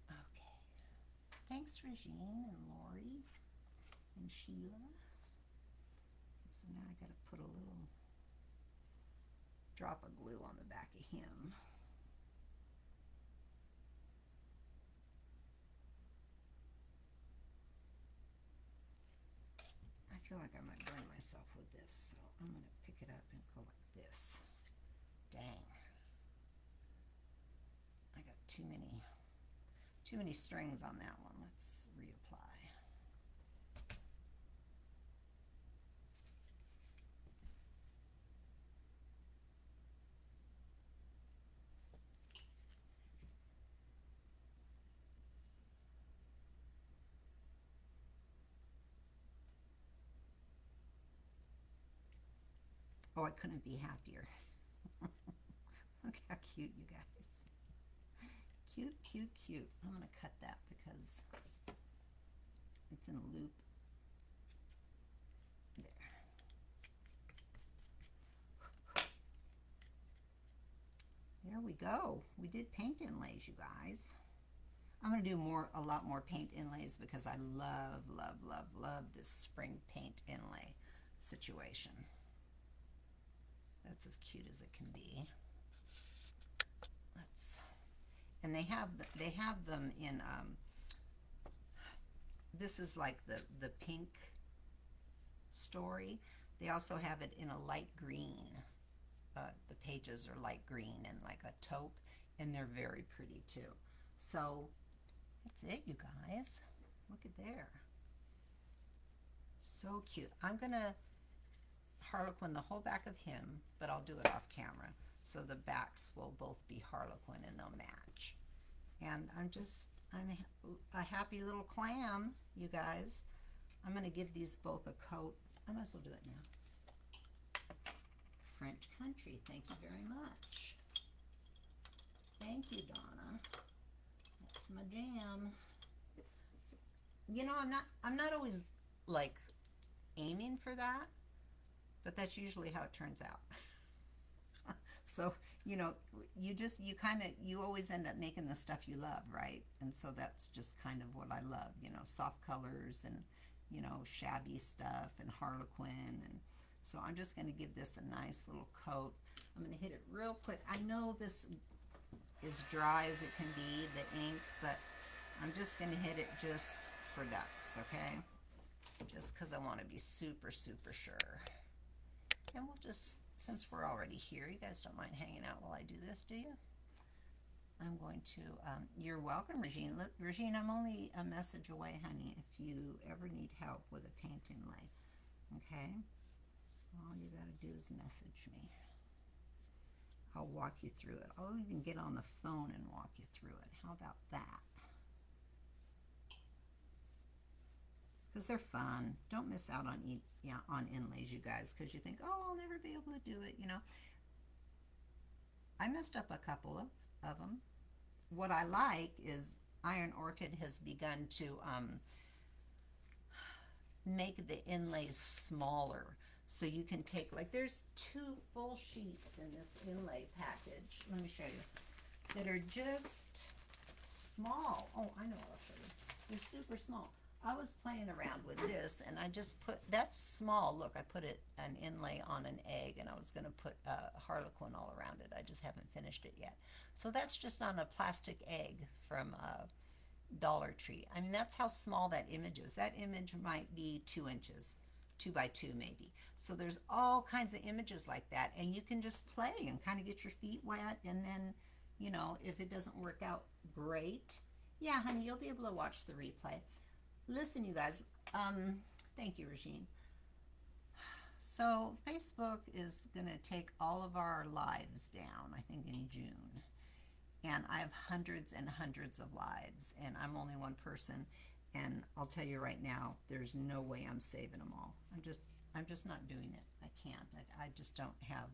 Okay. Thanks, Regine and Lori and Sheila. So now I got to put a little drop of glue on the back of him. I feel like I might burn myself with this, so I'm going to pick it up and go like this. Dang. I got too many strings on that one. Let's reapply. Oh, I couldn't be happier. Look how cute, you guys. Cute, cute, cute. I'm going to cut that because it's in a loop. There. There we go. We did paint inlays, you guys. I'm going to do a lot more paint inlays because I love, love, love, love this spring paint inlay situation. That's as cute as it can be. And they have them in this is like the pink story. They also have it in a light green. The pages are light green and like a taupe, and they're very pretty too. So that's it, you guys. Look at there. So cute. I'm gonna Harlequin the whole back of him, but I'll do it off camera. So the backs will both be Harlequin and they'll match. And I'm a happy little clam, you guys. I'm gonna give these both a coat. I might as well do it now. French Country, thank you very much. Thank you, Donna. That's my jam. So, you know, I'm not always like aiming for that, but that's usually how it turns out. So, you know, you always end up making the stuff you love, right? And so that's just kind of what I love, you know, soft colors and, you know, shabby stuff and Harlequin. And so I'm just going to give this a nice little coat. I'm going to hit it real quick. I know this is dry as it can be, the ink, but I'm just going to hit it just for ducks, okay? Just because I want to be super, super sure. And we'll just, since we're already here, you guys don't mind hanging out while I do this, do you? I'm going to, you're welcome, Regine. Regine, I'm only a message away, honey, if you ever need help with a paint inlay, okay? All you got to do is message me. I'll walk you through it. I'll even get on the phone and walk you through it. How about that? Because they're fun. Don't miss out on inlays, you guys, because you think, oh, I'll never be able to do it, you know. I messed up a couple of them. What I like is Iron Orchid has begun to make the inlays smaller. So you can take, like, there's 2 full sheets in this inlay package. Let me show you. That are just small. Oh, I know what I'll show you. They're super small. I was playing around with this, and I just put, that's small. Look, I put an inlay on an egg, and I was going to put Harlequin all around it. I just haven't finished it yet. So that's just on a plastic egg from Dollar Tree. I mean, that's how small that image is. That image might be 2 inches, 2 by 2 maybe. So there's all kinds of images like that, and you can just play and kind of get your feet wet, and then, you know, if it doesn't work out, great. Yeah, honey, you'll be able to watch the replay. Listen, you guys, thank you, Regine. So Facebook is going to take all of our lives down, I think, in June. And I have hundreds and hundreds of lives, and I'm only one person. And I'll tell you right now, there's no way I'm saving them all. I'm just not doing it. I can't. I just don't have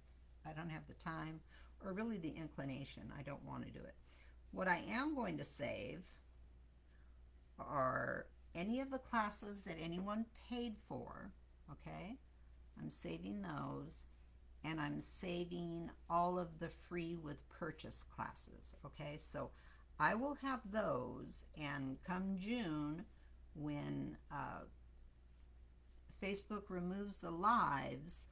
the time or really the inclination. I don't want to do it. What I am going to save are any of the classes that anyone paid for, okay? I'm saving those, and I'm saving all of the free with purchase classes, okay? So I will have those, and come June, when Facebook removes the lives,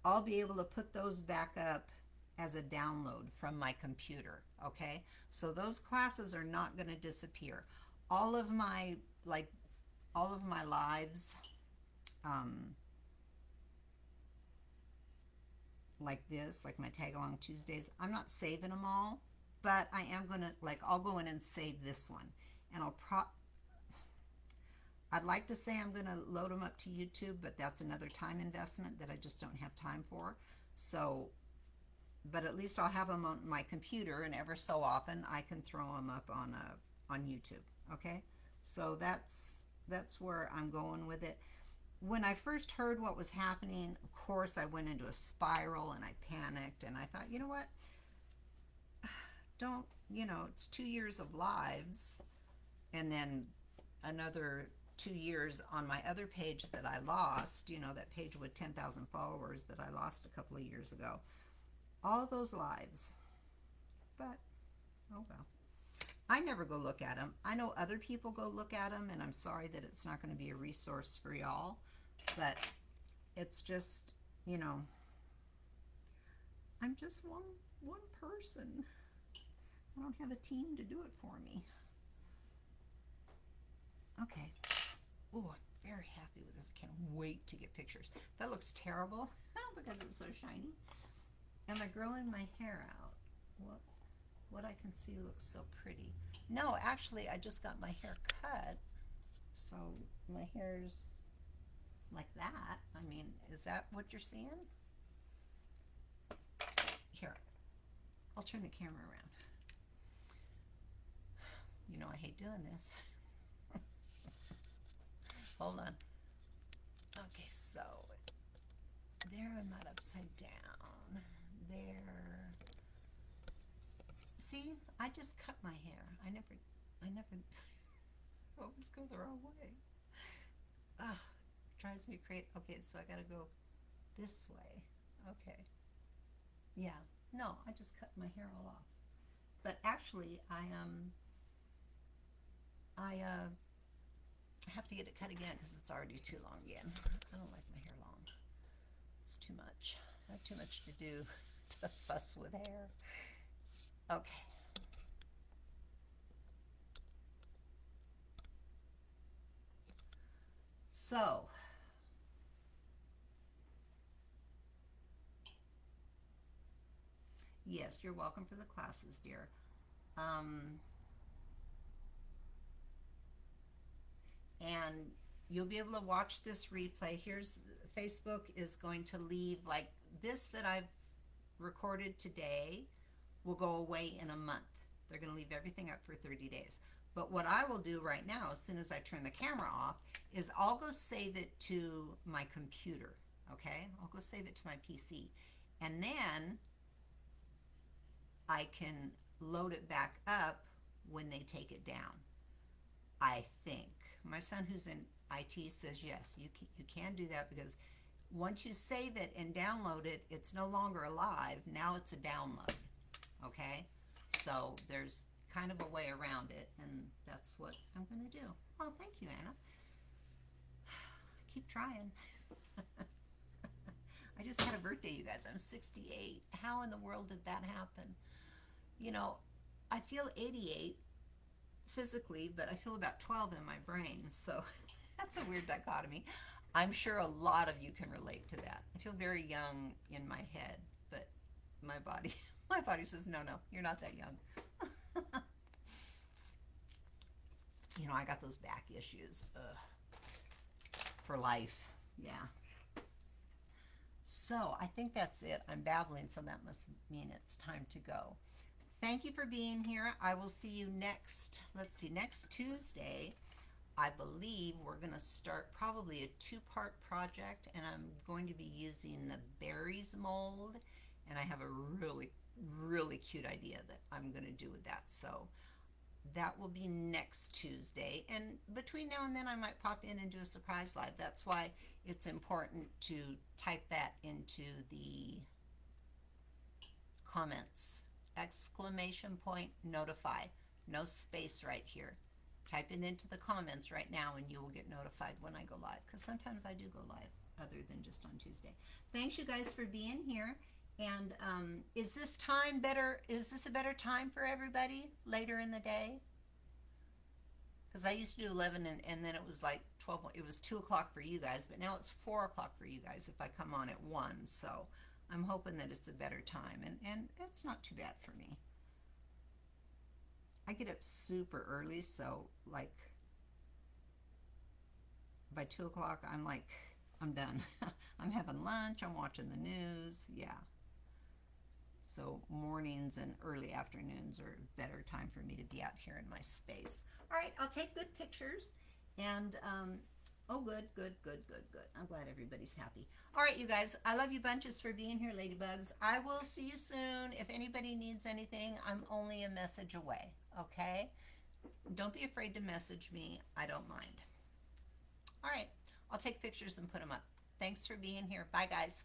I'll be able to put those back up as a download from my computer, okay? So those classes are not going to disappear. All of my lives, like this, like my Tagalong Tuesdays, I'm not saving them all, but I am going to, like, I'll go in and save this one. And I'd like to say I'm going to load them up to YouTube, but that's another time investment that I just don't have time for. So, but at least I'll have them on my computer, and ever so often I can throw them up on YouTube, okay? So that's where I'm going with it. when I first heard what was happening, of course, I went into a spiral and I panicked and I thought, you know what? Don't, it's 2 years of lives and then another 2 years on my other page that I lost, that page with 10,000 followers that I lost a couple of years ago. All those lives. But, oh well. I never go look at them. I know other people go look at them, and I'm sorry that it's not going to be a resource for y'all. But it's just, I'm just one person. I don't have a team to do it for me. Okay. Oh, I'm very happy with this. I can't wait to get pictures. That looks terrible because it's so shiny. Am I growing my hair out? What I can see looks so pretty. No, actually, I just got my hair cut, so my hair's like that. I mean, is that what you're seeing? Here, I'll turn the camera around. I hate doing this. Hold on. Okay, so there, I'm not upside down. There. See, I just cut my hair. I never always go the wrong way. Ugh, drives me crazy. Okay, so I gotta go this way. Okay. Yeah. No, I just cut my hair all off. But actually, I have to get it cut again because it's already too long again. I don't like my hair long. It's too much. I have too much to do to fuss with hair. Okay. So, yes, you're welcome for the classes, dear. And you'll be able to watch this replay. Here's Facebook is going to leave like this that I've recorded today will go away in a month. They're going to leave everything up for 30 days. But what I will do right now, as soon as I turn the camera off, is I'll go save it to my computer, okay? I'll go save it to my PC. And then I can load it back up when they take it down, I think. My son who's in IT says yes, you can do that because once you save it and download it, it's no longer alive. Now it's a download, okay? So there's kind of a way around it, and that's what I'm going to do. Oh, thank you, Anna. Keep trying. I just had a birthday, you guys. I'm 68. How in the world did that happen? I feel 88 physically, but I feel about 12 in my brain, so that's a weird dichotomy. I'm sure a lot of you can relate to that. I feel very young in my head, but my body says no, you're not that young. I got those back issues. For life. Yeah. So I think that's it. I'm babbling, so that must mean it's time to go. Thank you for being here. I will see you next Tuesday. I believe we're going to start probably a 2-part project, and I'm going to be using the berries mold, and I have a really, really cute idea that I'm going to do with that. So that will be next Tuesday, and between now and then I might pop in and do a surprise live. That's why it's important to type that into the comments. !notify. No space right here. Type it into the comments right now and you will get notified when I go live, because sometimes I do go live other than just on Tuesday. Thanks you guys for being here. And is this time better? Is this a better time for everybody later in the day? Because I used to do 11 and then it was like 12. It was 2 o'clock for you guys, but now it's 4 o'clock for you guys if I come on at 1. So I'm hoping that it's a better time, and it's not too bad for me. I get up super early, so like by 2 o'clock I'm done. I'm having lunch, I'm watching the news. Yeah. So mornings and early afternoons are a better time for me to be out here in my space. All right, I'll take good pictures, and Oh, good, good, good, good, good. I'm glad everybody's happy. All right, you guys, I love you bunches for being here, ladybugs. I will see you soon. If anybody needs anything, I'm only a message away, okay? Don't be afraid to message me. I don't mind. All right, I'll take pictures and put them up. Thanks for being here. Bye, guys.